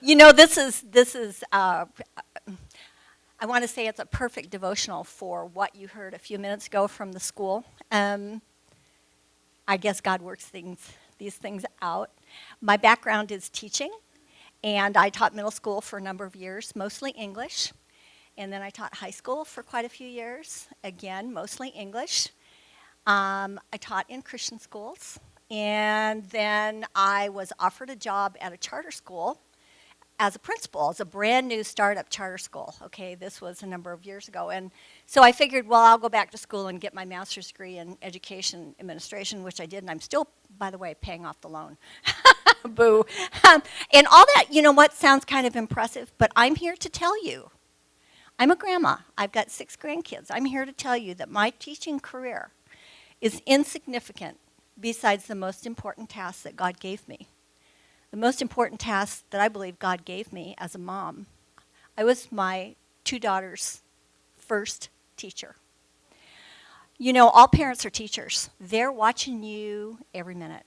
This is I want to say it's a perfect devotional for what you heard a few minutes ago from the school. I guess God works these things out. My background is teaching, and I taught middle school for a number of years, mostly English. And then I taught high school for quite a few years, again, mostly English. I taught in Christian schools, and then I was offered a job at a charter school as a principal, as a brand new startup charter school. Okay, this was a number of years ago. And so I figured, well, I'll go back to school and get my master's degree in education administration, which I did, and I'm still, by the way, paying off the loan. Boo. And all that, you know what, sounds kind of impressive, but I'm here to tell you, I'm a grandma. I've got 6 grandkids. I'm here to tell you that my teaching career is insignificant besides the most important task that God gave me. The most important task that I believe God gave me as a mom. I was my 2 daughters' first teacher. You know, all parents are teachers. They're watching you every minute.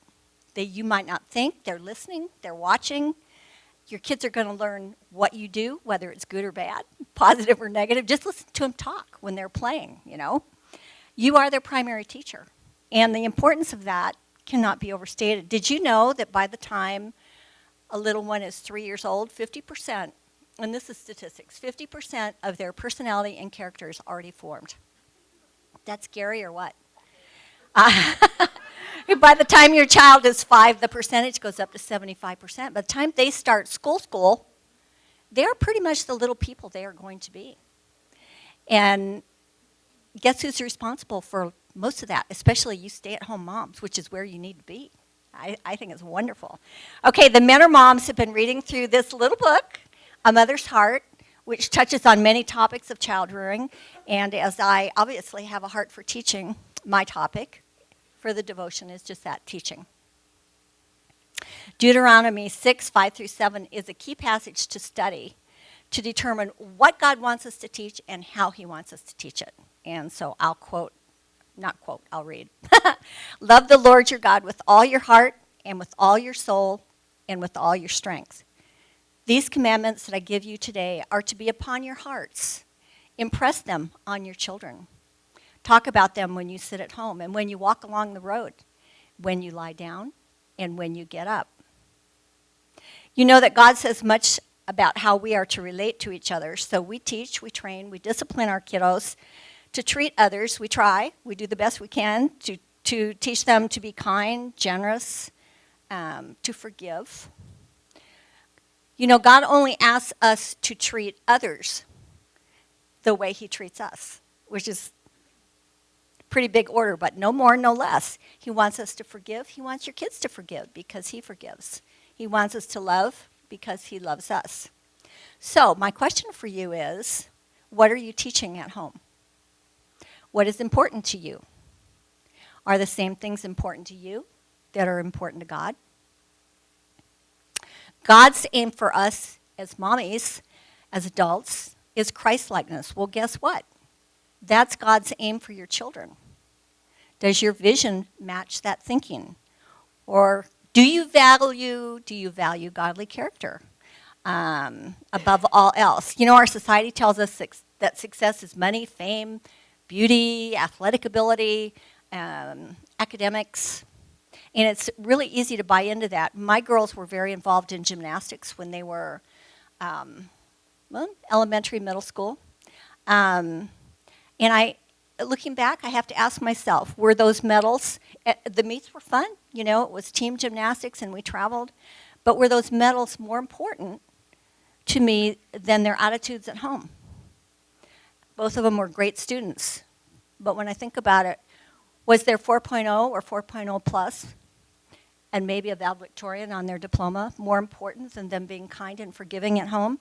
You might not think, they're listening, they're watching. Your kids are going to learn what you do, whether it's good or bad, positive or negative. Just listen to them talk when they're playing, you know. You are their primary teacher. And the importance of that cannot be overstated. Did you know that by the time a little one is 3 years old, 50%, and this is statistics, 50% of their personality and character is already formed? That's scary or what? By the time your child is 5, the percentage goes up to 75%. By the time they start school, they're pretty much the little people they are going to be. And guess who's responsible for most of that, especially you stay-at-home moms, which is where you need to be. I think it's wonderful. Okay, the men or moms have been reading through this little book, A Mother's Heart, which touches on many topics of child rearing. And as I obviously have a heart for teaching, my topic for the devotion is just that, teaching. Deuteronomy 6, 5 through 7 is a key passage to study to determine what God wants us to teach and how he wants us to teach it. And so I'll I'll read. Love the Lord your God with all your heart and with all your soul and with all your strength. These commandments that I give you today are to be upon your hearts. Impress them on your children. Talk about them when you sit at home and when you walk along the road, when you lie down and when you get up. You know that God says much about how we are to relate to each other, so we teach, we train, we discipline our kiddos to treat others. We try, we do the best we can to teach them to be kind, generous, to forgive. You know, God only asks us to treat others the way he treats us, which is a pretty big order, but no more, no less. He wants us to forgive. He wants your kids to forgive because he forgives. He wants us to love because he loves us. So my question for you is, what are you teaching at home? What is important to you? Are the same things important to you that are important to God? God's aim for us as mommies, as adults, is Christ-likeness. Well, guess what? That's God's aim for your children. Does your vision match that thinking? Or do you value godly character above all else? You know, our society tells us that success is money, fame, beauty, athletic ability, academics. And it's really easy to buy into that. My girls were very involved in gymnastics when they were elementary, middle school. And looking back, I have to ask myself, were those medals, the meets were fun, you know, it was team gymnastics and we traveled, but were those medals more important to me than their attitudes at home? Both of them were great students, but when I think about it, was their 4.0 or 4.0 plus and maybe a valedictorian on their diploma more important than them being kind and forgiving at home?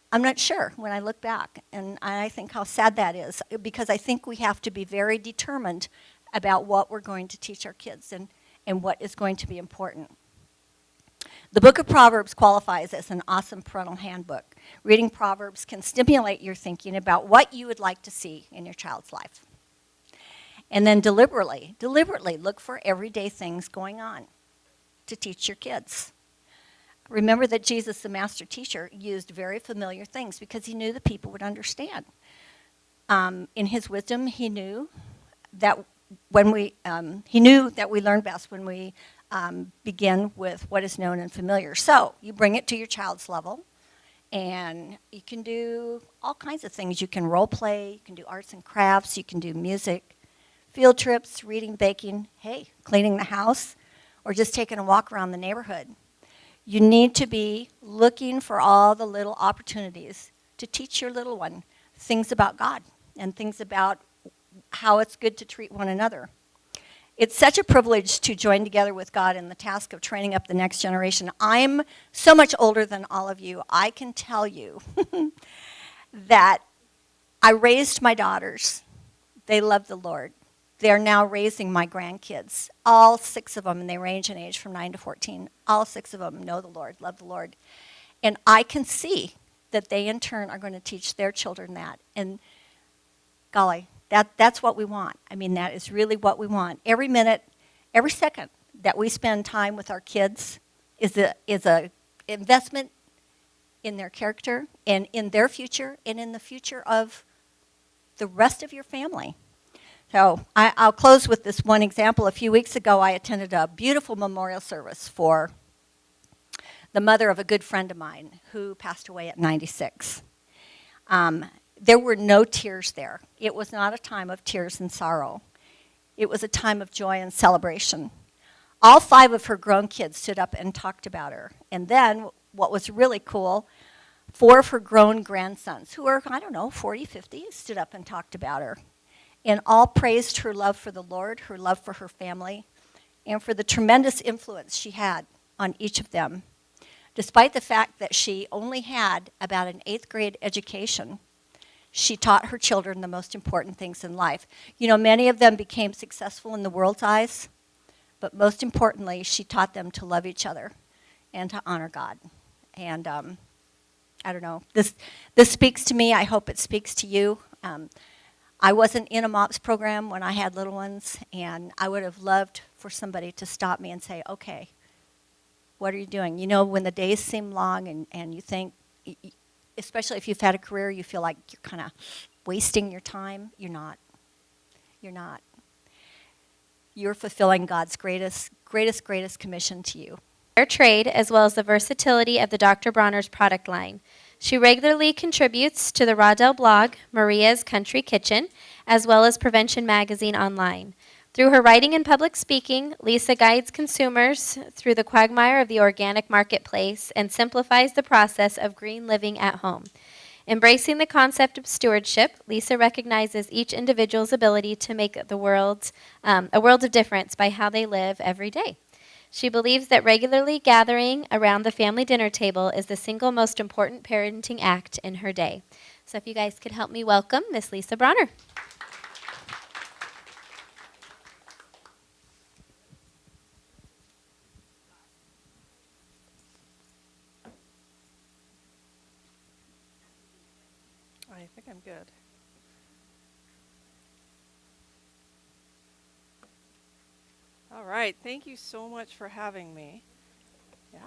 I'm not sure when I look back, and I think how sad that is, because I think we have to be very determined about what we're going to teach our kids and what is going to be important. The book of Proverbs qualifies as an awesome parental handbook. Reading Proverbs can stimulate your thinking about what you would like to see in your child's life. And then deliberately look for everyday things going on to teach your kids. Remember that Jesus, the master teacher, used very familiar things because he knew the people would understand. In his wisdom, he knew that he knew that we learn best when we begin with what is known and familiar. So you bring it to your child's level, and you can do all kinds of things. You can role play, you can do arts and crafts, you can do music, field trips, reading, baking, hey, cleaning the house, or just taking a walk around the neighborhood. You need to be looking for all the little opportunities to teach your little one things about God and things about how it's good to treat one another. It's such a privilege to join together with God in the task of training up the next generation. I'm so much older than all of you. I can tell you that I raised my daughters. They love the Lord. They're now raising my grandkids, all 6 of them, and they range in age from 9 to 14. All 6 of them know the Lord, love the Lord. And I can see that they, in turn, are going to teach their children that. And golly, that's what we want. I mean, that is really what we want. Every minute, every second that we spend time with our kids is a investment in their character and in their future and in the future of the rest of your family. So I'll close with this one example. A few weeks ago, I attended a beautiful memorial service for the mother of a good friend of mine who passed away at 96. There were no tears there. It was not a time of tears and sorrow. It was a time of joy and celebration. All 5 of her grown kids stood up and talked about her. And then, what was really cool, 4 of her grown grandsons, who are, 40, 50, stood up and talked about her. And all praised her love for the Lord, her love for her family, and for the tremendous influence she had on each of them. Despite the fact that she only had about an 8th grade education, she taught her children the most important things in life. You know, many of them became successful in the world's eyes, but most importantly, she taught them to love each other and to honor God. And I don't know, this speaks to me. I hope it speaks to you. I wasn't in a Mops program when I had little ones, and I would have loved for somebody to stop me and say, okay, what are you doing? You know, when the days seem long and you think, especially if you've had a career, you feel like you're kind of wasting your time. You're not. You're not. You're fulfilling God's greatest commission to you. Fair trade, as well as the versatility of the Dr. Bronner's product line. She regularly contributes to the Raudel blog, Maria's Country Kitchen, as well as Prevention Magazine online. Through her writing and public speaking, Lisa guides consumers through the quagmire of the organic marketplace and simplifies the process of green living at home. Embracing the concept of stewardship, Lisa recognizes each individual's ability to make a world of difference by how they live every day. She believes that regularly gathering around the family dinner table is the single most important parenting act in her day. So if you guys could help me welcome Miss Lisa Bronner. I think I'm good. All right, thank you so much for having me. Yeah.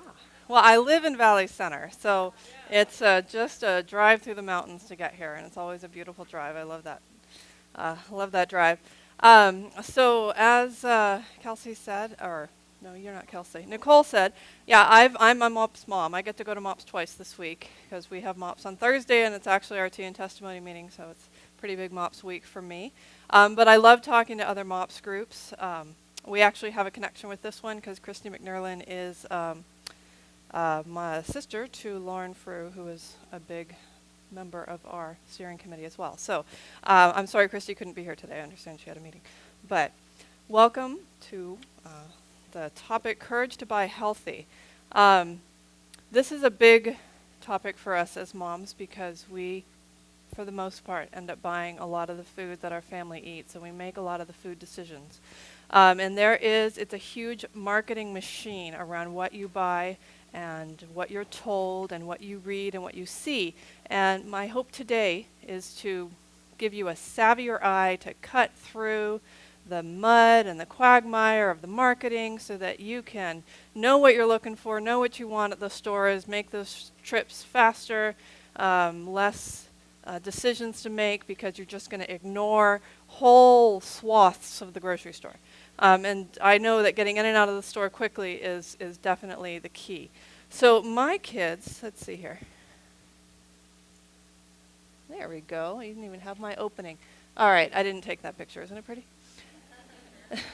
Well, I live in Valley Center, so it's just a drive through the mountains to get here, and it's always a beautiful drive. I love that. Love that drive. So as Kelsey said, or no, you're not Kelsey. Nicole said, yeah, I'm a Mops mom. I get to go to Mops twice this week because we have Mops on Thursday, and it's actually our tea and testimony meeting, so it's a pretty big Mops week for me. But I love talking to other Mops groups. We actually have a connection with this one because Christy McNerlin is my sister to Lauren Frew, who is a big member of our steering committee as well. So I'm sorry Christy couldn't be here today. I understand she had a meeting. But welcome to the topic, Courage to Buy Healthy. This is a big topic for us as moms because we, for the most part, end up buying a lot of the food that our family eats, and we make a lot of the food decisions. And it's a huge marketing machine around what you buy and what you're told and what you read and what you see. And my hope today is to give you a savvier eye to cut through the mud and the quagmire of the marketing so that you can know what you're looking for, know what you want at the stores, make those trips faster, less decisions to make because you're just going to ignore whole swaths of the grocery store. And I know that getting in and out of the store quickly is definitely the key. So my kids, let's see here. There we go. You didn't even have my opening. All right, I didn't take that picture. Isn't it pretty?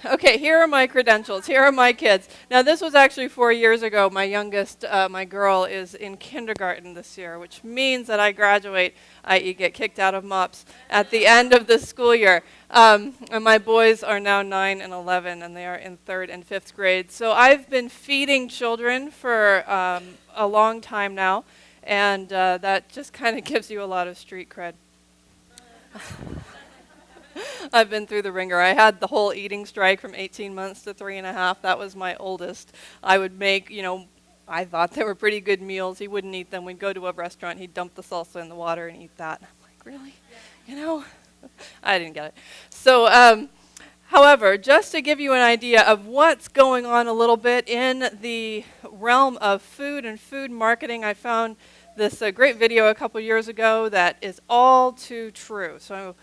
Okay, here are my credentials. Here are my kids. Now, this was actually 4 years ago. My youngest, my girl, is in kindergarten this year, which means that I graduate, i.e. get kicked out of Mops, at the end of the school year. And my boys are now 9 and 11, and they are in 3rd and 5th grade. So I've been feeding children for a long time now, and that just kind of gives you a lot of street cred. I've been through the ringer. I had the whole eating strike from 18 months to 3.5. That was my oldest. I would make, I thought they were pretty good meals. He wouldn't eat them. We'd go to a restaurant. He'd dump the salsa in the water and eat that. And I'm like, really? I didn't get it. So, however, just to give you an idea of what's going on a little bit in the realm of food and food marketing, I found this great video a couple years ago that is all too true. So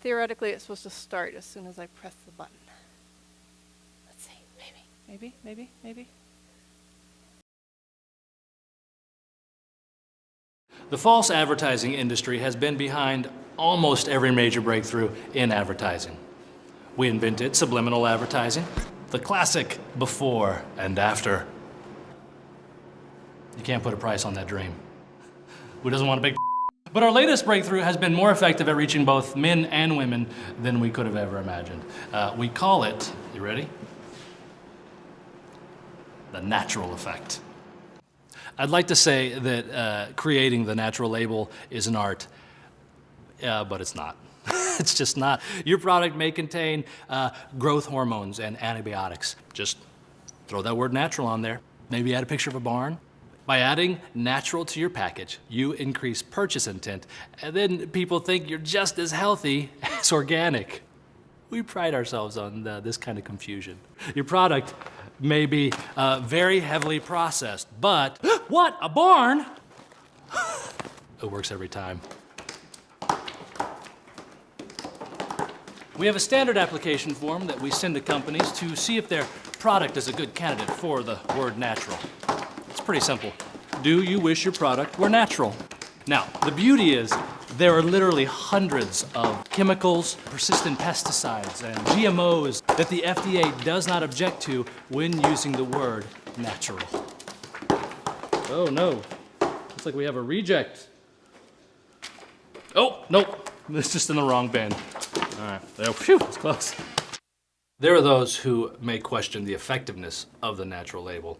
theoretically, it's supposed to start as soon as I press the button. Let's see, maybe. The false advertising industry has been behind almost every major breakthrough in advertising. We invented subliminal advertising, the classic before and after. You can't put a price on that dream. Who doesn't want a big? But our latest breakthrough has been more effective at reaching both men and women than we could have ever imagined. We call it, you ready? The natural effect. I'd like to say that creating the natural label is an art, but it's not. It's just not. Your product may contain growth hormones and antibiotics. Just throw that word natural on there. Maybe add a picture of a barn. By adding natural to your package, you increase purchase intent, and then people think you're just as healthy as organic. We pride ourselves on this kind of confusion. Your product may be very heavily processed, but what, a barn? It works every time. We have a standard application form that we send to companies to see if their product is a good candidate for the word natural. It's pretty simple. Do you wish your product were natural? Now, the beauty is there are literally hundreds of chemicals, persistent pesticides, and GMOs that the FDA does not object to when using the word natural. Oh no, looks like we have a reject. Oh, nope, it's just in the wrong bin. All right, there, phew, it's close. There are those who may question the effectiveness of the natural label.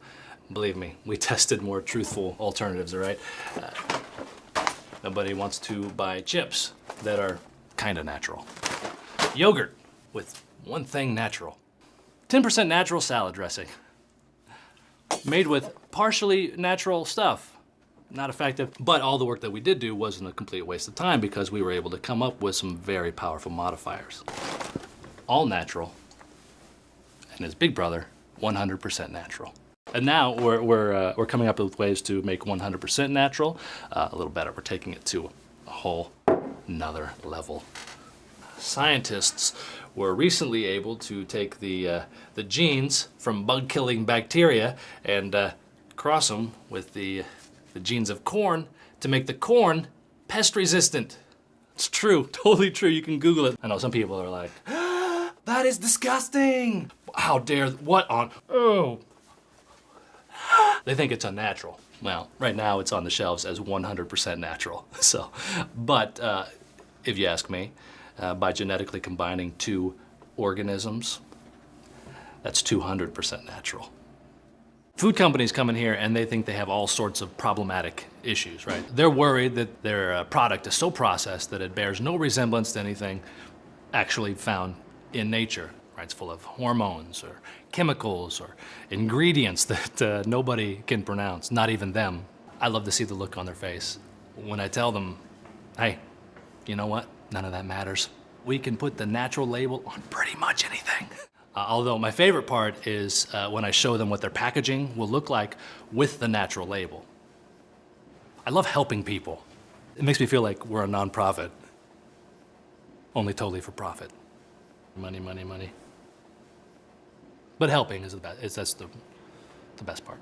Believe me, we tested more truthful alternatives, all right? Nobody wants to buy chips that are kind of natural. Yogurt with one thing natural. 10% natural salad dressing. Made with partially natural stuff. Not effective, but all the work that we did do wasn't a complete waste of time because we were able to come up with some very powerful modifiers. All natural, and his big brother, 100% natural. And now we're coming up with ways to make 100% natural a little better. We're taking it to a whole nother level. Scientists were recently able to take the genes from bug-killing bacteria and cross them with the genes of corn to make the corn pest-resistant. It's true, totally true. You can Google it. I know some people are like, that is disgusting. How dare, what on, oh. They think it's unnatural. Well, right now it's on the shelves as 100% natural. So, but if you ask me, by genetically combining two organisms, that's 200% natural. Food companies come in here and they think they have all sorts of problematic issues, right? They're worried that their product is so processed that it bears no resemblance to anything actually found in nature, right? It's full of hormones or chemicals or ingredients that nobody can pronounce, not even them. I love to see the look on their face when I tell them, hey, you know what? None of that matters. We can put the natural label on pretty much anything. Although my favorite part is when I show them what their packaging will look like with the natural label. I love helping people. It makes me feel like we're a nonprofit, only totally for profit. Money, money, money. But helping is the best. That's the best part.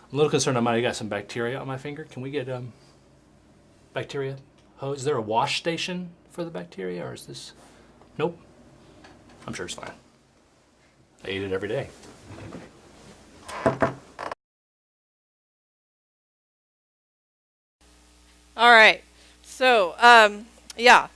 I'm a little concerned I might have got some bacteria on my finger. Can we get bacteria hose? Is there a wash station for the bacteria, or is this? Nope. I'm sure it's fine. I eat it every day. All right. So, yeah.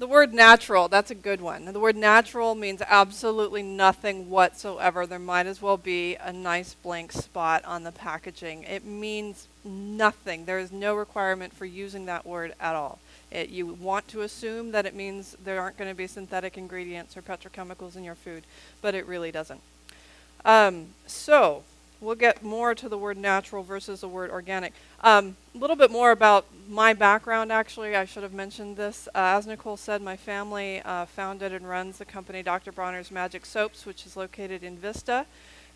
The word natural, that's a good one. The word natural means absolutely nothing whatsoever. There might as well be a nice blank spot on the packaging. It means nothing. There is no requirement for using that word at all. You want to assume that it means there aren't going to be synthetic ingredients or petrochemicals in your food, but it really doesn't. So, we'll get more to the word natural versus the word organic. A little bit more about my background, actually. I should have mentioned this. As Nicole said, my family founded and runs the company Dr. Bronner's Magic Soaps, which is located in Vista.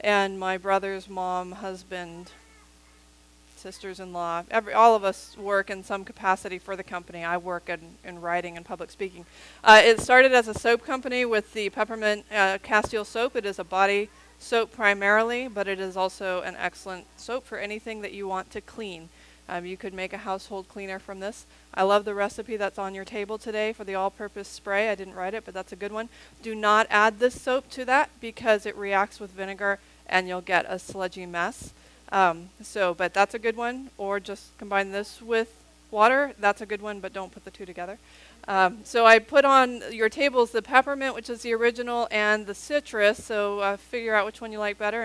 And my brother's mom, husband, sisters-in-law, all of us work in some capacity for the company. I work in writing and public speaking. It started as a soap company with the peppermint Castile soap. It is a body soap primarily, but it is also an excellent soap for anything that you want to clean. You could make a household cleaner from this. I love the recipe that's on your table today for the all-purpose spray. I didn't write it, but that's a good one. Do not add this soap to that because it reacts with vinegar and you'll get a sludgy mess. But that's a good one. Or just combine this with water. That's a good one, but don't put the two together. So I put on your tables the peppermint, which is the original, and the citrus. So figure out which one you like better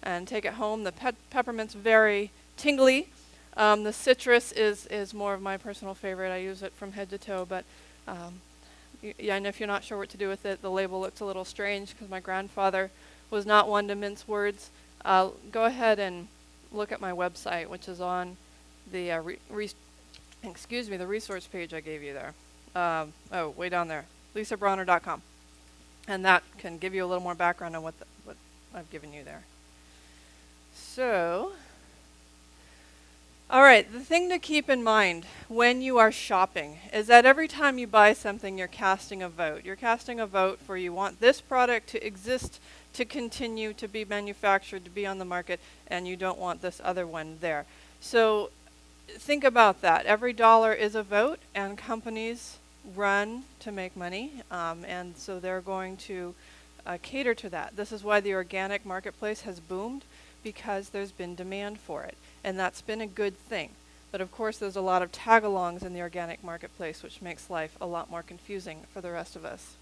and take it home. The peppermint's very tingly. The citrus is more of my personal favorite. I use it from head to toe. But and if you're not sure what to do with it, the label looks a little strange because my grandfather was not one to mince words. Go ahead and look at my website, which is on the the resource page I gave you there. Way down there, lisabronner.com. And that can give you a little more background on what I've given you there. So, all right, the thing to keep in mind when you are shopping is that every time you buy something, you're casting a vote. You're casting a vote for you want this product to exist, to continue, to be manufactured, to be on the market, and you don't want this other one there. So think about that. Every dollar is a vote, and companies run to make money, and so they're going to cater to that. This is why the organic marketplace has boomed, because there's been demand for it, and that's been a good thing. But of course there's a lot of tag-alongs in the organic marketplace, which makes life a lot more confusing for the rest of us.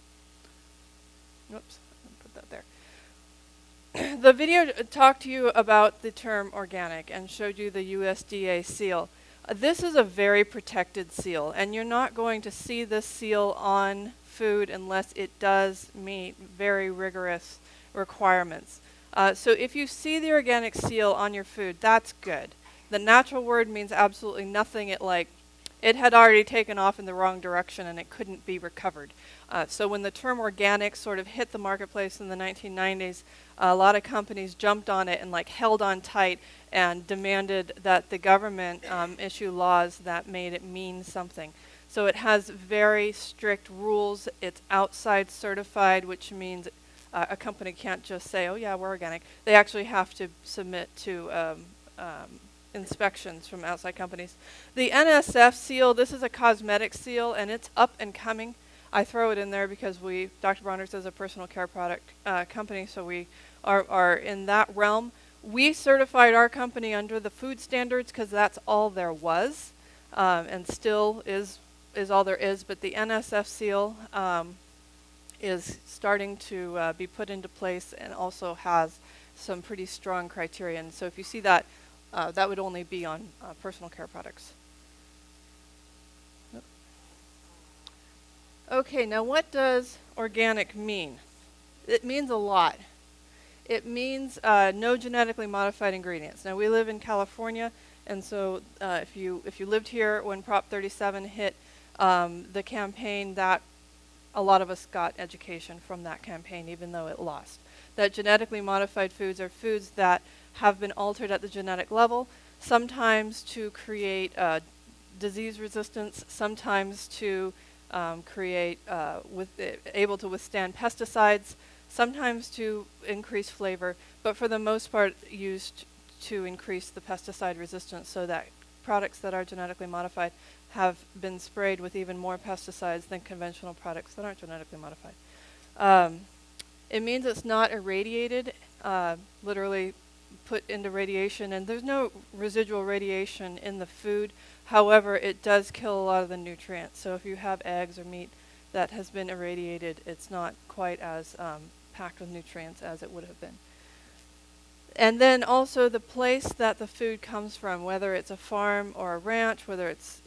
Oops, I'll put that there. The video talked to you about the term organic and showed you the USDA seal. This is a very protected seal, and you're not going to see this seal on food unless it does meet very rigorous requirements. So if you see the organic seal on your food, that's good. The natural word means absolutely nothing. It had already taken off in the wrong direction and it couldn't be recovered. So when the term organic sort of hit the marketplace in the 1990s, a lot of companies jumped on it and held on tight and demanded that the government issue laws that made it mean something. So it has very strict rules. It's outside certified, which means a company can't just say, oh yeah, we're organic. They actually have to submit to inspections from outside companies. The NSF seal, this is a cosmetic seal, and it's up and coming. I throw it in there because Dr. Bronner's is a personal care product company, so we are in that realm. We certified our company under the food standards because that's all there was, and still is all there is. But the NSF seal is starting to be put into place and also has some pretty strong criteria. And so if you see that, that would only be on personal care products. Yep. Okay, now what does organic mean? It means a lot. It means no genetically modified ingredients. Now we live in California, and so if you lived here when Prop 37 hit the campaign, that a lot of us got education from that campaign, even though it lost. That genetically modified foods are foods that have been altered at the genetic level, sometimes to create disease resistance, sometimes to create able to withstand pesticides, sometimes to increase flavor, but for the most part used to increase the pesticide resistance, so that products that are genetically modified have been sprayed with even more pesticides than conventional products that aren't genetically modified. It means it's not irradiated, literally put into radiation, and there's no residual radiation in the food. However, it does kill a lot of the nutrients. So if you have eggs or meat that has been irradiated, it's not quite as packed with nutrients as it would have been. And then also the place that the food comes from, whether it's a farm or a ranch, whether it's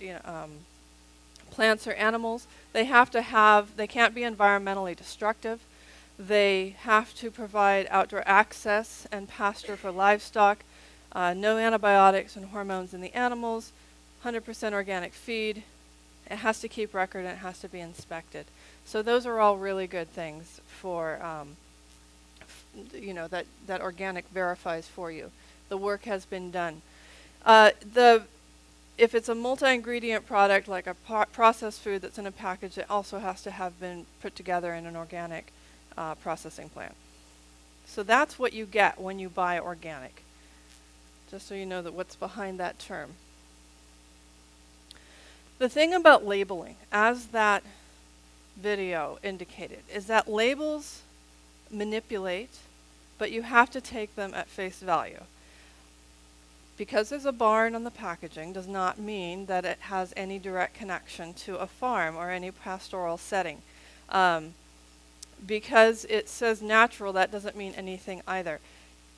plants or animals, they can't be environmentally destructive. They have to provide outdoor access and pasture for livestock, no antibiotics and hormones in the animals, 100% organic feed. It has to keep record, and it has to be inspected. So those are all really good things for, that organic verifies for you. The work has been done. If it's a multi-ingredient product, like a processed food that's in a package, it also has to have been put together in an organic processing plant. So that's what you get when you buy organic, just so you know that what's behind that term. The thing about labeling, as that video indicated, is that labels manipulate, but you have to take them at face value. Because there's a barn on the packaging does not mean that it has any direct connection to a farm or any pastoral setting. Because it says natural, that doesn't mean anything either.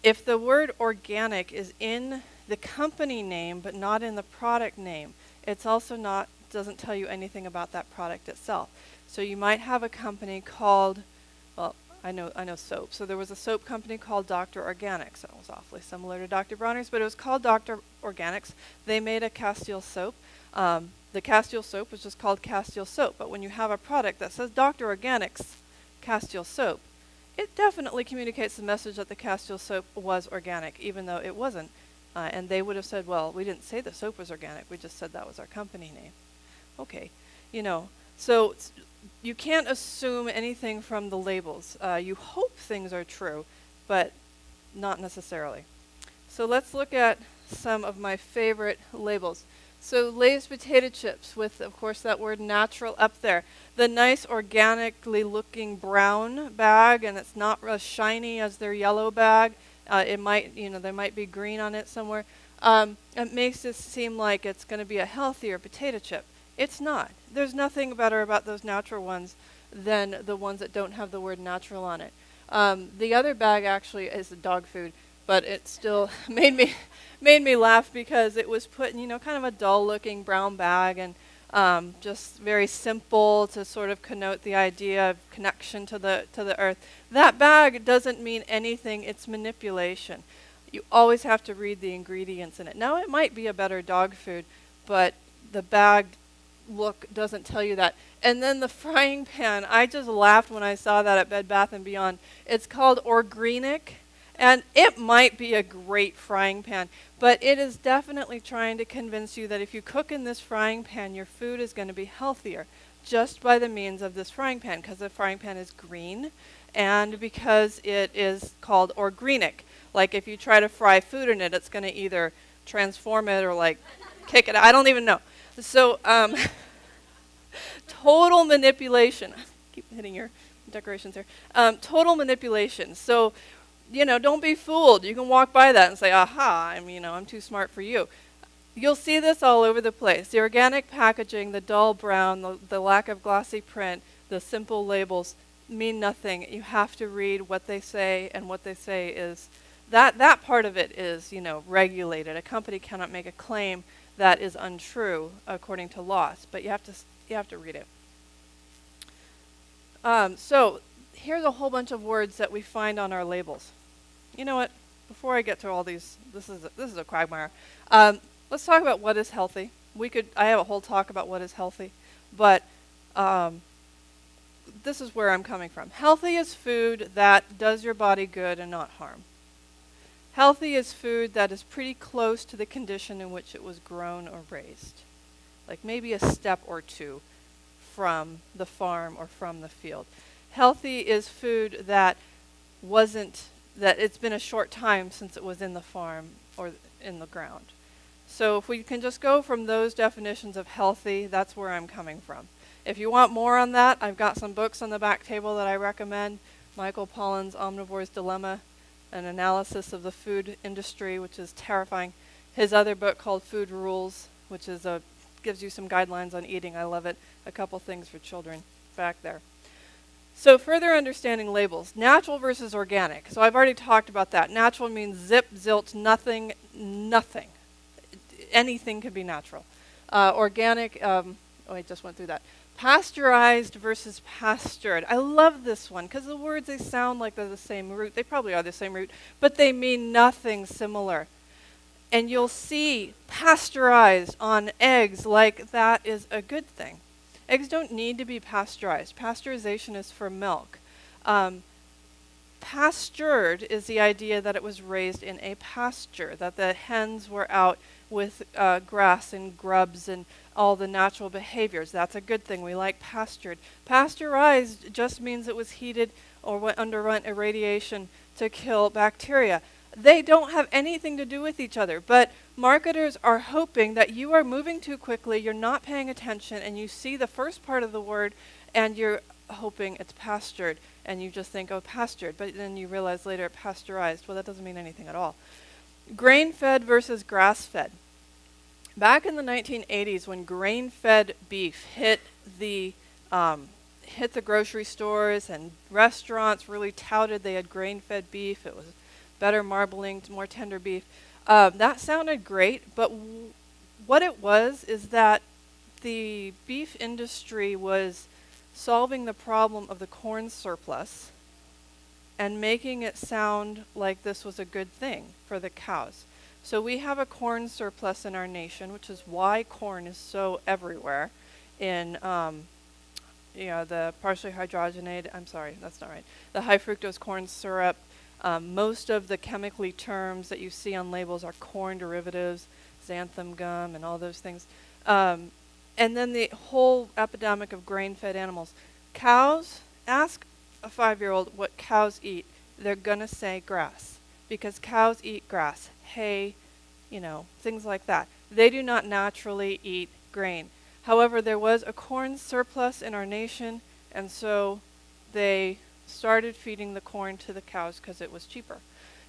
If the word organic is in the company name but not in the product name, it's also doesn't tell you anything about that product itself. So you might have a company called, well, I know soap. So there was a soap company called Dr. Organics. It was awfully similar to Dr. Bronner's, but it was called Dr. Organics. They made a Castile soap. The Castile soap was just called Castile soap. But when you have a product that says Dr. Organics Castile soap, it definitely communicates the message that the Castile soap was organic, even though it wasn't. And they would have said, well, we didn't say the soap was organic. We just said that was our company name. Okay, so you can't assume anything from the labels. You hope things are true, but not necessarily. So let's look at some of my favorite labels. So Lay's potato chips with, of course, that word natural up there. The nice organically looking brown bag, and it's not as shiny as their yellow bag. It might, there might be green on it somewhere. It makes it seem like it's going to be a healthier potato chip. It's not. There's nothing better about those natural ones than the ones that don't have the word natural on it. The other bag actually is dog food, but it still made me laugh because it was put in, kind of a dull-looking brown bag, and just very simple to sort of connote the idea of connection to the earth. That bag doesn't mean anything. It's manipulation. You always have to read the ingredients in it. Now, it might be a better dog food, but the bag look doesn't tell you that. And then the frying pan, I just laughed when I saw that at Bed Bath & Beyond. It's called Organic, and it might be a great frying pan, but it is definitely trying to convince you that if you cook in this frying pan, your food is going to be healthier just by the means of this frying pan, because the frying pan is green and because it is called organic. Like if you try to fry food in it, it's going to either transform it or like kick it out. I don't even know. So, total manipulation. Keep hitting your decorations here. Total manipulation. So, don't be fooled. You can walk by that and say, aha, I'm too smart for you. You'll see this all over the place. The organic packaging, the dull brown, the lack of glossy print, the simple labels mean nothing. You have to read what they say, and what they say is that part of it is, regulated. A company cannot make a claim that is untrue according to laws, but you have to read it. So here's a whole bunch of words that we find on our labels. You know what? Before I get to all these, this is a quagmire. Let's talk about what is healthy. I have a whole talk about what is healthy, but this is where I'm coming from. Healthy is food that does your body good and not harm. Healthy is food that is pretty close to the condition in which it was grown or raised, like maybe a step or two from the farm or from the field. Healthy is food that it's been a short time since it was in the farm or in the ground. So if we can just go from those definitions of healthy, that's where I'm coming from. If you want more on that, I've got some books on the back table that I recommend. Michael Pollan's Omnivore's Dilemma, an analysis of the food industry, which is terrifying. His other book called Food Rules, which is gives you some guidelines on eating. I love it. A couple things for children back there. So further understanding labels. Natural versus organic. So I've already talked about that. Natural means zip, zilt, nothing. Anything could be natural. Organic, I just went through that. Pasteurized versus pastured. I love this one because the words, they sound like they're the same root. They probably are the same root, but they mean nothing similar. And you'll see pasteurized on eggs like that is a good thing. Eggs don't need to be pasteurized. Pasteurization is for milk. Pastured is the idea that it was raised in a pasture, that the hens were out with grass and grubs and all the natural behaviors. That's a good thing. We like pastured. Pasteurized just means it was heated or underwent irradiation to kill bacteria. They don't have anything to do with each other, but marketers are hoping that you are moving too quickly, you're not paying attention, and you see the first part of the word, and you're hoping it's pastured, and you just think, oh, pastured, but then you realize later pasteurized. Well, that doesn't mean anything at all. Grain-fed versus grass-fed. Back in the 1980s, when grain-fed beef hit the grocery stores and restaurants really touted they had grain-fed beef, it was better marbling, more tender beef. That sounded great, but what it was is that the beef industry was solving the problem of the corn surplus and making it sound like this was a good thing for the cows. So we have a corn surplus in our nation, which is why corn is so everywhere in the partially hydrogenated, the high fructose corn syrup. Most of the chemically terms that you see on labels are corn derivatives, xanthan gum and all those things. And then the whole epidemic of grain-fed animals. Cows, ask a 5-year-old what cows eat. They're going to say grass, because cows eat grass, hay, things like that. They do not naturally eat grain. However, there was a corn surplus in our nation, and so they started feeding the corn to the cows because it was cheaper.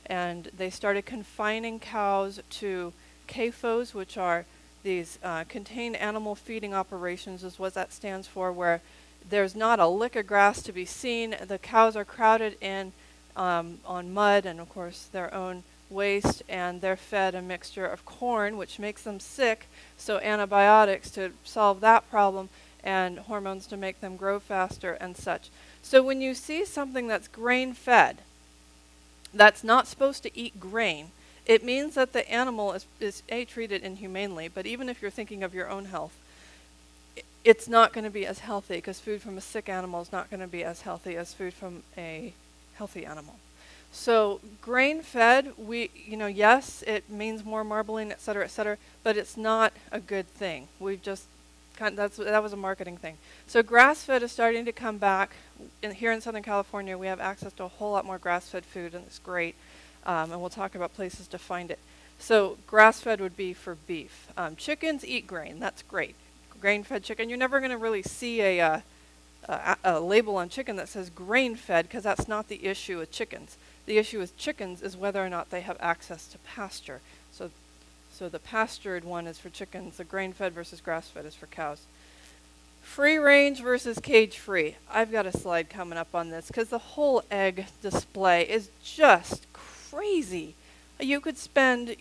And they started confining cows to CAFOs, which are these contained animal feeding operations, is what that stands for, where there's not a lick of grass to be seen. The cows are crowded in on mud and, of course, their own waste, and they're fed a mixture of corn, which makes them sick, so antibiotics to solve that problem, and hormones to make them grow faster and such. So when you see something that's grain-fed, that's not supposed to eat grain, it means that the animal is treated inhumanely, but even if you're thinking of your own health, it's not going to be as healthy, because food from a sick animal is not going to be as healthy as food from a healthy animal. So grain-fed, yes, it means more marbling, et cetera, but it's not a good thing. We've just that was a marketing thing. So grass-fed is starting to come back. Here in Southern California, we have access to a whole lot more grass-fed food, and it's great. And we'll talk about places to find it. So grass-fed would be for beef. Chickens eat grain. That's great. Grain-fed chicken. You're never going to really see a label on chicken that says grain-fed, because that's not the issue with chickens. The issue with chickens is whether or not they have access to pasture. So the pastured one is for chickens. The grain-fed versus grass-fed is for cows. Free range versus cage-free. I've got a slide coming up on this because the whole egg display is just crazy. You could spend,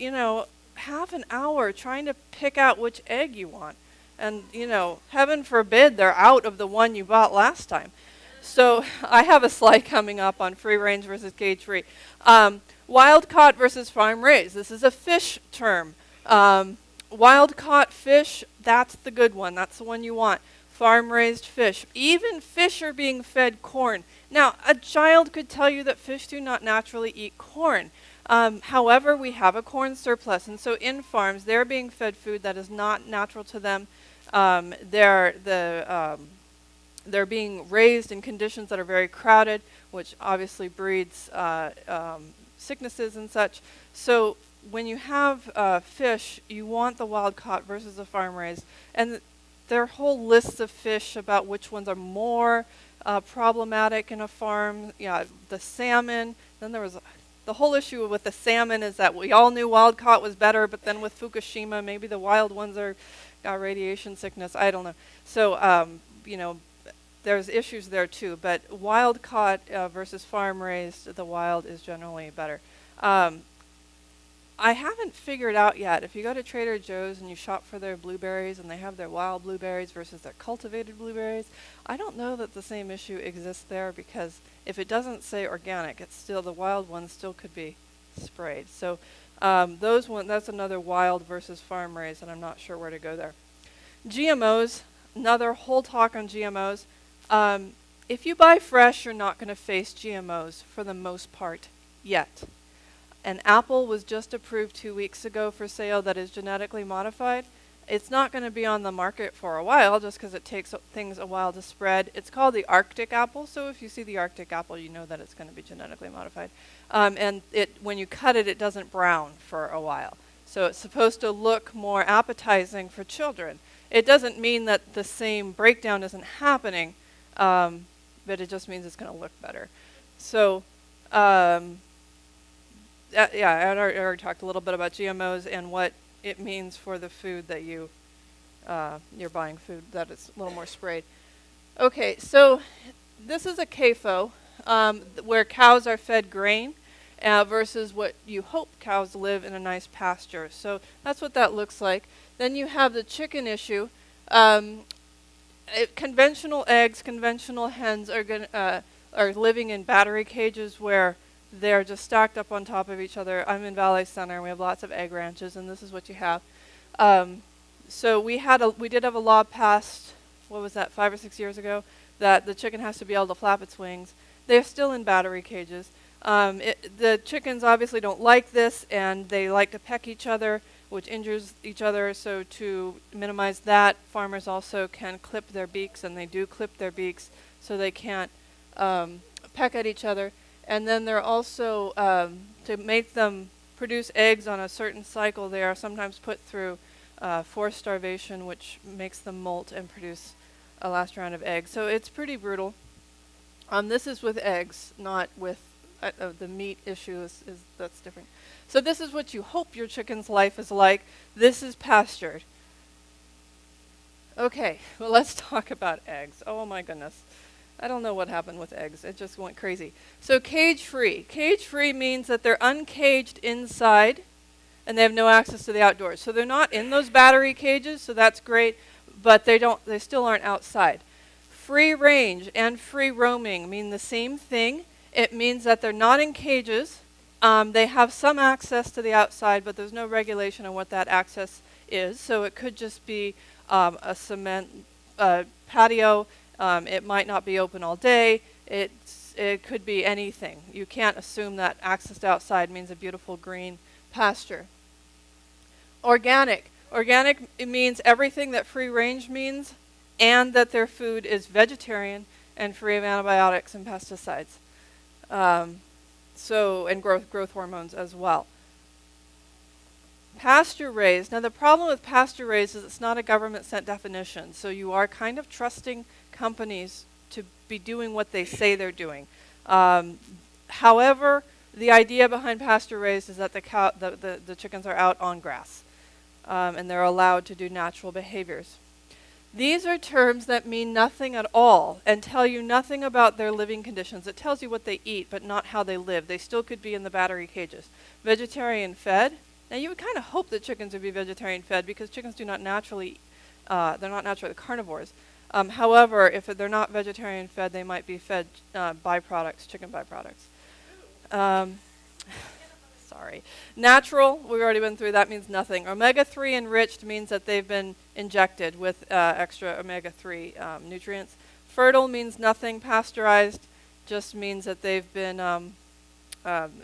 half an hour trying to pick out which egg you want. And, heaven forbid they're out of the one you bought last time. So I have a slide coming up on free range versus cage free. Wild caught versus farm raised. This is a fish term. Wild caught fish, that's the good one. That's the one you want. Farm raised fish. Even fish are being fed corn. Now, a child could tell you that fish do not naturally eat corn. However, we have a corn surplus, and so in farms, they're being fed food that is not natural to them. They're being raised in conditions that are very crowded, which obviously breeds sicknesses and such. So when you have fish, you want the wild caught versus the farm raised. And there are whole lists of fish about which ones are more problematic in a farm. Yeah, the salmon. Then there was the whole issue with the salmon is that we all knew wild caught was better, but then with Fukushima, maybe the wild ones got radiation sickness. I don't know. So, there's issues there too. But wild caught versus farm raised, the wild is generally better. I haven't figured out yet, if you go to Trader Joe's and you shop for their blueberries and they have their wild blueberries versus their cultivated blueberries, I don't know that the same issue exists there, because if it doesn't say organic, it's still, the wild ones still could be sprayed. So that's another wild versus farm raised, and I'm not sure where to go there. GMOs, another whole talk on GMOs. If you buy fresh, you're not going to face GMOs for the most part yet. An apple was just approved 2 weeks ago for sale that is genetically modified. It's not going to be on the market for a while just because it takes things a while to spread. It's called the Arctic apple, so if you see the Arctic apple, you know that it's going to be genetically modified. And when you cut it, it doesn't brown for a while. So it's supposed to look more appetizing for children. It doesn't mean that the same breakdown isn't happening, but it just means it's going to look better. So I already talked a little bit about GMOs and what it means for the food that you're buying, food that is a little more sprayed. Okay, so this is a CAFO where cows are fed grain versus what you hope cows live in a nice pasture. So that's what that looks like. Then you have the chicken issue. Conventional eggs, conventional hens are living in battery cages where they're just stacked up on top of each other. I'm in Valley Center. We have lots of egg ranches, and this is what you have. So we did have a law passed, 5 or 6 years ago, that the chicken has to be able to flap its wings. They're still in battery cages. The chickens obviously don't like this, and they like to peck each other, which injures each other. So to minimize that, farmers also can clip their beaks, and they do clip their beaks so they can't peck at each other. And then they're also, to make them produce eggs on a certain cycle, they are sometimes put through forced starvation, which makes them molt and produce a last round of eggs. So it's pretty brutal. This is with eggs, not with the meat issue. That's different. So this is what you hope your chicken's life is like. This is pastured. Okay, well, let's talk about eggs. Oh my goodness. I don't know what happened with eggs. It just went crazy. So cage-free. Cage-free means that they're uncaged inside and they have no access to the outdoors. So they're not in those battery cages, so that's great, but they still aren't outside. Free range and free roaming mean the same thing. It means that they're not in cages. They have some access to the outside, but there's no regulation on what that access is. So it could just be a cement patio. It might not be open all day. It could be anything. You can't assume that access to outside means a beautiful green pasture. Organic. Organic, it means everything that free range means, and that their food is vegetarian and free of antibiotics and pesticides. And growth hormones as well. Pasture raised. Now the problem with pasture raised is it's not a government sent definition, so you are kind of trusting companies to be doing what they say they're doing. However, the idea behind pasture raised is that the chickens are out on grass, and they're allowed to do natural behaviors. These are terms that mean nothing at all and tell you nothing about their living conditions. It tells you what they eat, but not how they live. They still could be in the battery cages. Vegetarian fed. Now you would kind of hope that chickens would be vegetarian fed because chickens do not naturally, they're not naturally carnivores. However, if they're not vegetarian fed, they might be fed byproducts, chicken byproducts. Sorry. Natural, we've already been through, that means nothing. Omega-3 enriched means that they've been injected with extra omega-3 nutrients. Fertile means nothing. Pasteurized just means that they've been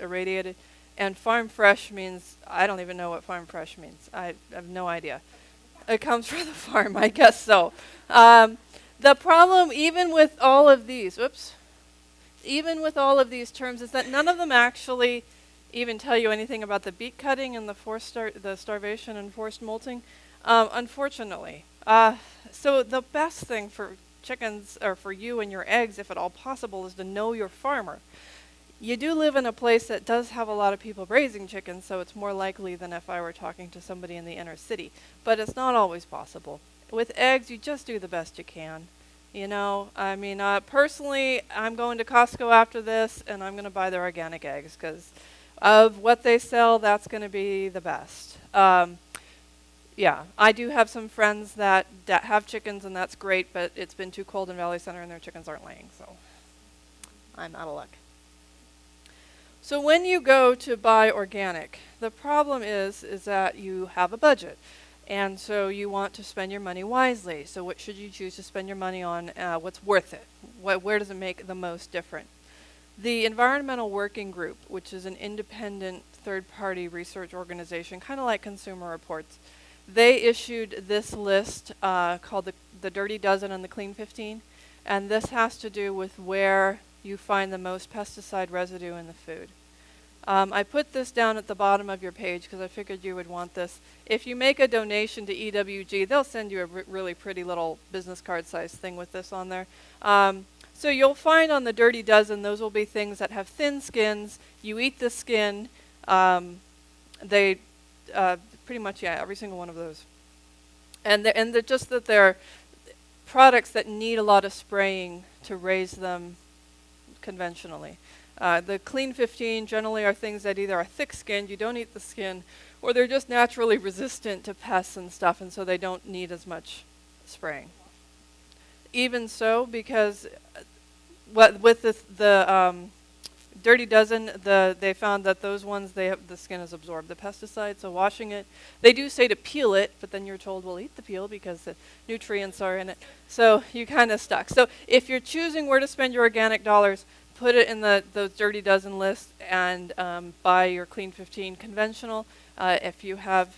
irradiated. And farm fresh means, I don't even know what farm fresh means. I have no idea. It comes from the farm, I guess so. The problem, even with all of these, even with all of these terms, is that none of them actually even tell you anything about the beet cutting and the starvation and forced molting, unfortunately. So the best thing for chickens, or for you and your eggs, if at all possible, is to know your farmer. You do live in a place that does have a lot of people raising chickens, so it's more likely than if I were talking to somebody in the inner city. But it's not always possible. With eggs, you just do the best you can. You know, I mean, personally, I'm going to Costco after this, and I'm going to buy their organic eggs, because of what they sell, that's going to be the best. Yeah, I do have some friends that have chickens, and that's great, but it's been too cold in Valley Center, and their chickens aren't laying, so I'm out of luck. So when you go to buy organic, the problem is that you have a budget. And so you want to spend your money wisely. So what should you choose to spend your money on? What's worth it? Where does it make the most difference? The Environmental Working Group, which is an independent third-party research organization, kind of like Consumer Reports, they issued this list called the Dirty Dozen and the Clean 15. And this has to do with where you find the most pesticide residue in the food. I put this down at the bottom of your page because I figured you would want this. If you make a donation to EWG, they'll send you a really pretty little business card size thing with this on there. So you'll find on the Dirty Dozen, those will be things that have thin skins. You eat the skin. They pretty much, yeah, every single one of those. And they're just that they're products that need a lot of spraying to raise them conventionally. The Clean 15 generally are things that either are thick-skinned, you don't eat the skin, or they're just naturally resistant to pests and stuff, and so they don't need as much spraying. Even so, because with the Dirty Dozen, they found that those ones, the skin has absorbed the pesticide, so washing it, they do say to peel it, but then you're told, well, eat the peel because the nutrients are in it. So you kind of stuck. So if you're choosing where to spend your organic dollars, put it in those Dirty Dozen list and buy your Clean 15 conventional. If you have,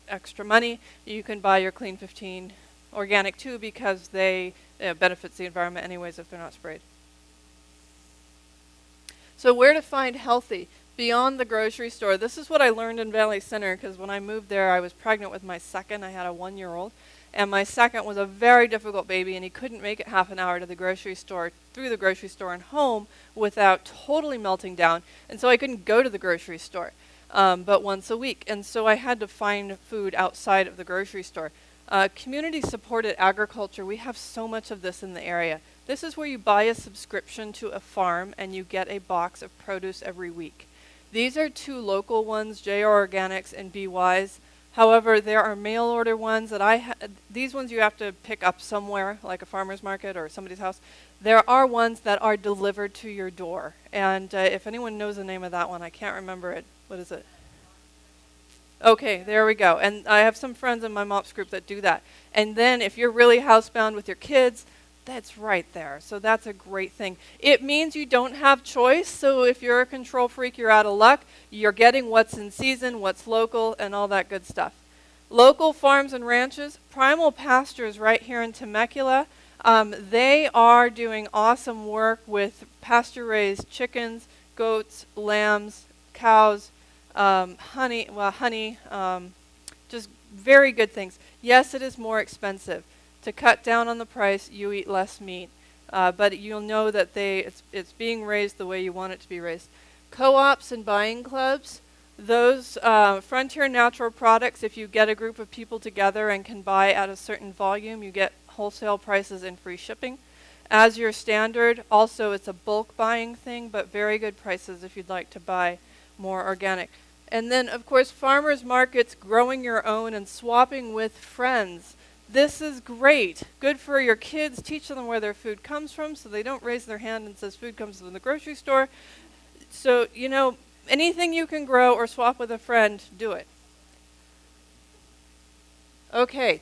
extra money, you can buy your Clean 15 organic too, because they benefits the environment anyways if they're not sprayed. So where to find healthy beyond the grocery store? This is what I learned in Valley Center, because when I moved there, I was pregnant with my second. I had a 1-year-old. And my second was a very difficult baby, and he couldn't make it half an hour to the grocery store, through the grocery store and home without totally melting down. And so I couldn't go to the grocery store but once a week. And so I had to find food outside of the grocery store. Community-supported agriculture, we have so much of this in the area. This is where you buy a subscription to a farm and you get a box of produce every week. These are 2 local ones, JR Organics and Be Wise. However, there are mail order ones that these ones you have to pick up somewhere, like a farmer's market or somebody's house. There are ones that are delivered to your door. And if anyone knows the name of that one, I can't remember it. What is it? Okay, there we go. And I have some friends in my Mops group that do that. And then if you're really housebound with your kids, that's right there. So that's a great thing. It means you don't have choice. So if you're a control freak, you're out of luck. You're getting what's in season, what's local, and all that good stuff. Local farms and ranches, Primal Pastures right here in Temecula. They are doing awesome work with pasture-raised chickens, goats, lambs, cows, honey, just very good things. Yes, it is more expensive. To cut down on the price, you eat less meat. But you'll know that it's being raised the way you want it to be raised. Co-ops and buying clubs, Those Frontier Natural products, if you get a group of people together and can buy at a certain volume, you get wholesale prices and free shipping. As your standard, also it's a bulk buying thing, but very good prices if you'd like to buy more organic. And then, of course, farmers markets, growing your own and swapping with friends. This is great. Good for your kids. Teach them where their food comes from so they don't raise their hand and says food comes from the grocery store. So, you know, anything you can grow or swap with a friend, do it. Okay.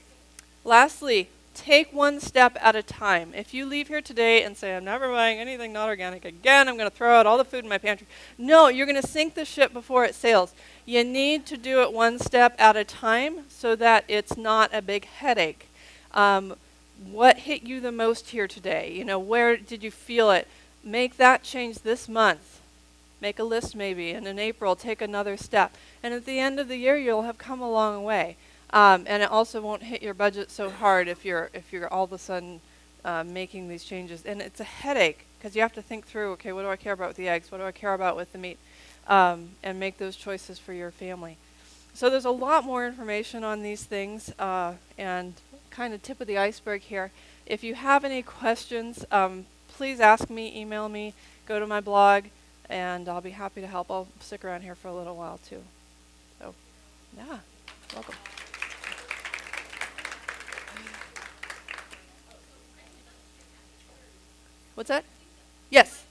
Lastly, take one step at a time. If you leave here today and say, I'm never buying anything not organic again, I'm going to throw out all the food in my pantry. No, you're going to sink the ship before it sails. You need to do it one step at a time so that it's not a big headache. What hit you the most here today? You know, where did you feel it? Make that change this month. Make a list maybe, and in April, take another step. And at the end of the year, you'll have come a long way. And it also won't hit your budget so hard if you're all of a sudden making these changes. And it's a headache because you have to think through, okay, what do I care about with the eggs? What do I care about with the meat? And make those choices for your family. So there's a lot more information on these things, and kind of tip of the iceberg here. If you have any questions, please ask me, email me, go to my blog, and I'll be happy to help. I'll stick around here for a little while too. So, yeah, welcome. What's that? Yes.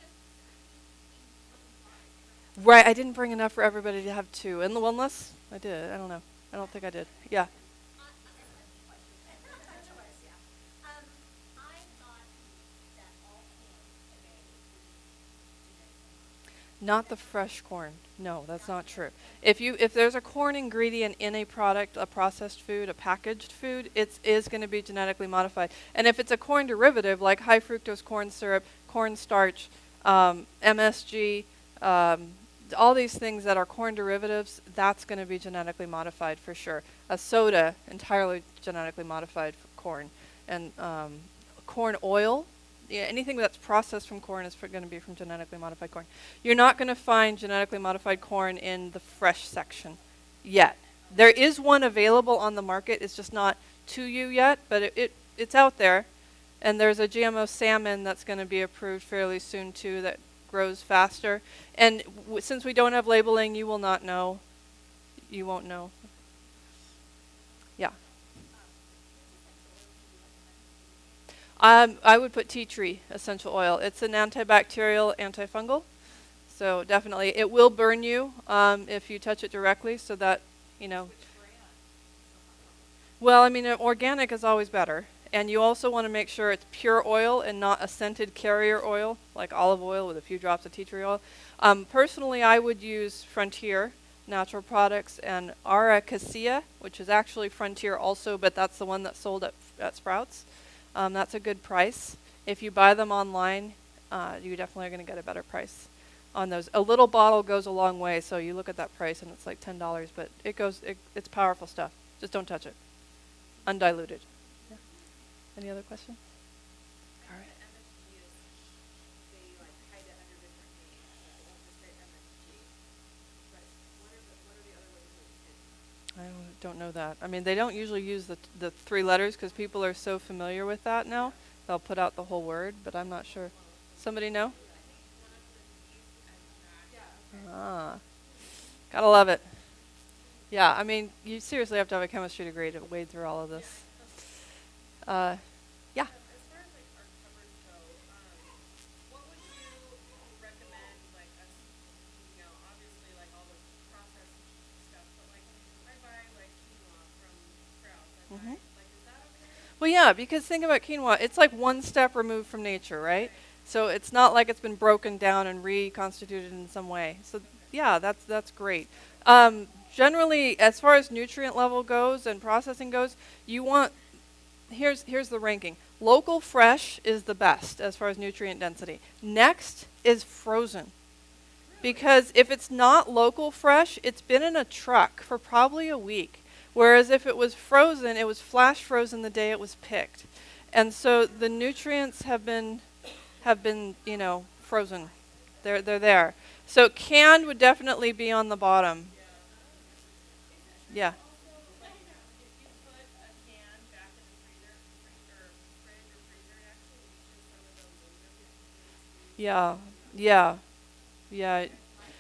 Right, I didn't bring enough for everybody to have two. And unless I did, I don't know. I don't think I did. Yeah. Not the fresh corn. No, that's not true. If there's a corn ingredient in a product, a processed food, a packaged food, it is going to be genetically modified. And if it's a corn derivative like high fructose corn syrup, corn starch, MSG, all these things that are corn derivatives, that's going to be genetically modified for sure. A soda, entirely genetically modified corn. And corn oil, yeah, anything that's processed from corn is going to be from genetically modified corn. You're not going to find genetically modified corn in the fresh section yet. There is one available on the market. It's just not to you yet, but it's out there. And there's a GMO salmon that's going to be approved fairly soon too that grows faster. And since we don't have labeling, you will not know. You won't know. Yeah. I would put tea tree essential oil. It's an antibacterial, antifungal. So definitely, it will burn you if you touch it directly. So that, you know. Well, I mean, organic is always better. And you also want to make sure it's pure oil and not a scented carrier oil, like olive oil with a few drops of tea tree oil. Personally, I would use Frontier Natural Products and Ara Cassia, which is actually Frontier also, but that's the one that's sold at Sprouts. That's a good price. If you buy them online, you definitely are going to get a better price on those. A little bottle goes a long way, so you look at that price and it's like $10, but it's powerful stuff. Just don't touch it. Undiluted. Yeah. Any other questions? All right. I don't know that. I mean, they don't usually use the three letters because people are so familiar with that now. They'll put out the whole word, but I'm not sure. Somebody know? Gotta love it. Yeah, I mean, you seriously have to have a chemistry degree to wade through all of this. Yeah. As far as like our cupboards go, what would you recommend like us, you know, obviously like all the processed stuff, but like I buy like quinoa from Sprouts. Mhm. Like is that okay? Well, yeah, because think about quinoa. It's like one step removed from nature, right? So it's not like it's been broken down and reconstituted in some way. So yeah, that's great. Generally, as far as nutrient level goes and processing goes, you want here's the ranking. Local fresh is the best as far as nutrient density. Next is frozen. Because if it's not local fresh, it's been in a truck for probably a week. Whereas if it was frozen, it was flash frozen the day it was picked. And so the nutrients have been, you know, frozen. They're there. So canned would definitely be on the bottom. Yeah. Like, if you put a can back in the freezer, or fridge or freezer, it actually leaches some of the aluminum that contains food. Yeah. Yeah. Yeah.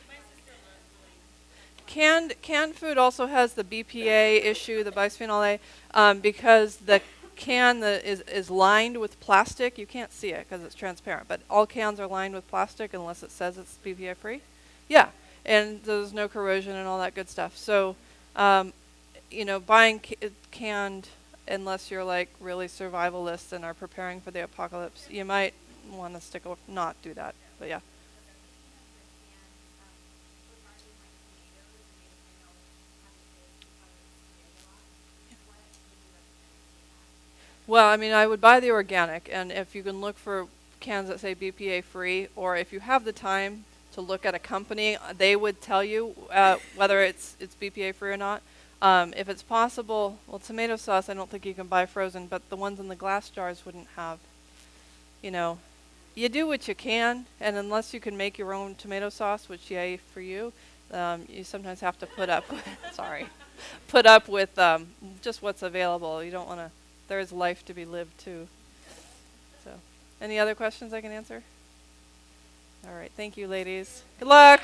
My sister-in-law is really Canned food also has the BPA issue, the bisphenol A, because the can that is lined with plastic. You can't see it because it's transparent, but all cans are lined with plastic unless it says it's BPA free. Yeah, and there's no corrosion and all that good stuff. So, buying canned, unless you're like really survivalist and are preparing for the apocalypse, you might want to not do that. But yeah. Well, I mean, I would buy the organic, and if you can look for cans that say BPA free, or if you have the time to look at a company, they would tell you whether it's BPA free or not. If it's possible, well, tomato sauce I don't think you can buy frozen, but the ones in the glass jars wouldn't have. You know, you do what you can, and unless you can make your own tomato sauce, which yay for you, you sometimes have to put up. Put up with just what's available. You don't want to. There is life to be lived too. So, any other questions I can answer? All right, thank you, ladies. Good luck.